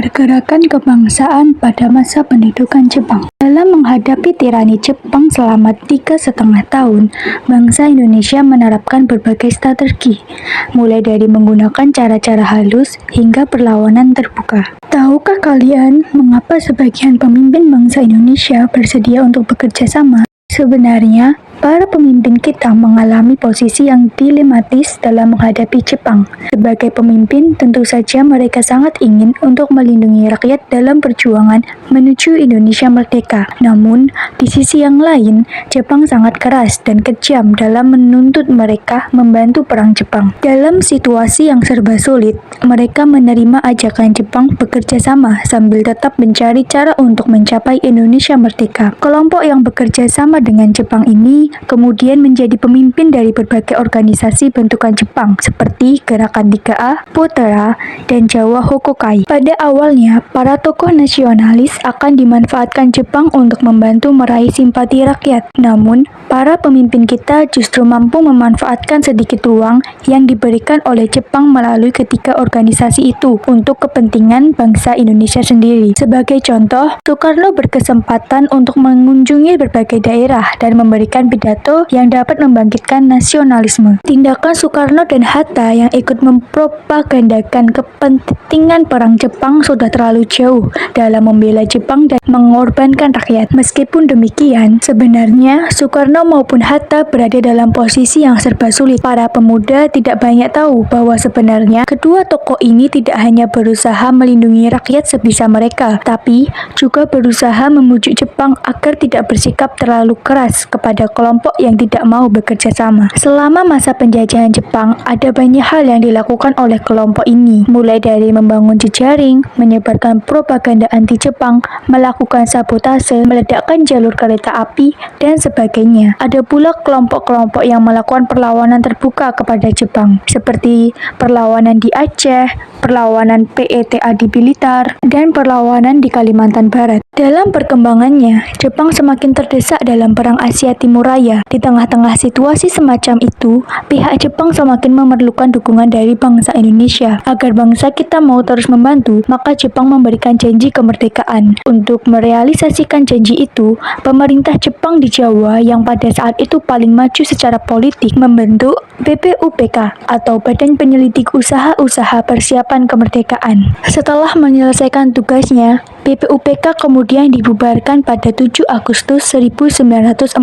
Pergerakan kebangsaan pada masa pendudukan Jepang. Dalam menghadapi tirani Jepang selama 3,5 tahun, bangsa Indonesia menerapkan berbagai strategi, mulai dari menggunakan cara-cara halus hingga perlawanan terbuka. Tahukah kalian mengapa sebagian pemimpin bangsa Indonesia bersedia untuk bekerja sama? Sebenarnya, para pemimpin kita mengalami posisi yang dilematis dalam menghadapi Jepang. Sebagai pemimpin, tentu saja mereka sangat ingin untuk melindungi rakyat dalam perjuangan menuju Indonesia merdeka. Namun, di sisi yang lain, Jepang sangat keras dan kejam dalam menuntut mereka membantu perang Jepang. Dalam situasi yang serba sulit, mereka menerima ajakan Jepang bekerja sama sambil tetap mencari cara untuk mencapai Indonesia merdeka. Kelompok yang bekerja sama dengan Jepang ini kemudian menjadi pemimpin dari berbagai organisasi bentukan Jepang seperti Gerakan 3A, Potera, dan Jawa Hokokai. Pada awalnya, para tokoh nasionalis akan dimanfaatkan Jepang untuk membantu meraih simpati rakyat. Namun, para pemimpin kita justru mampu memanfaatkan sedikit uang yang diberikan oleh Jepang melalui ketiga organisasi itu untuk kepentingan bangsa Indonesia sendiri. Sebagai contoh, Soekarno berkesempatan untuk mengunjungi berbagai daerah dan memberikan pidato yang dapat membangkitkan nasionalisme. Tindakan Soekarno dan Hatta yang ikut mempropagandakan kepentingan perang Jepang sudah terlalu jauh dalam membela Jepang dan mengorbankan rakyat. Meskipun demikian, sebenarnya Soekarno maupun Hatta berada dalam posisi yang serba sulit. Para pemuda tidak banyak tahu bahwa sebenarnya kedua tokoh ini tidak hanya berusaha melindungi rakyat sebisa mereka, tapi juga berusaha memujuk Jepang agar tidak bersikap terlalu keras kepada kelompok yang tidak mau bekerja sama. Selama masa penjajahan Jepang, ada banyak hal yang dilakukan oleh kelompok ini, mulai dari membangun jejaring, menyebarkan propaganda anti-Jepang, melakukan sabotase, meledakkan jalur kereta api, dan sebagainya. Ada pula kelompok-kelompok yang melakukan perlawanan terbuka kepada Jepang, seperti perlawanan di Aceh, perlawanan PETA di Blitar, dan perlawanan di Kalimantan Barat. Dalam perkembangannya, Jepang semakin terdesak dalam Perang Asia Timur Raya. Di tengah-tengah situasi semacam itu, pihak Jepang semakin memerlukan dukungan dari bangsa Indonesia. Agar bangsa kita mau terus membantu, maka Jepang memberikan janji kemerdekaan. Untuk merealisasikan janji itu, pemerintah Jepang di Jawa yang pada saat itu paling maju secara politik membentuk BPUPK atau Badan Penyelidik Usaha-Usaha Persiapan Kemerdekaan. Setelah menyelesaikan tugasnya, BPUPK kemudian dibubarkan pada 7 Agustus 1945,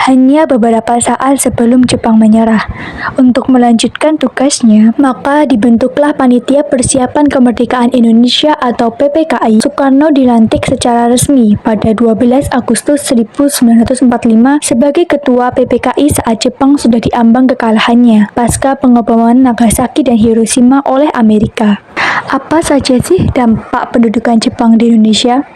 hanya beberapa saat sebelum Jepang menyerah. Untuk melanjutkan tugasnya, maka dibentuklah Panitia Persiapan Kemerdekaan Indonesia atau PPKI. Soekarno dilantik secara resmi pada 12 Agustus 1945 sebagai Ketua PPKI saat Jepang sudah diambang kekalahannya pasca pengeboman Nagasaki dan Hiroshima oleh Amerika. Apa saja sih dampak pendudukan Jepang di Indonesia?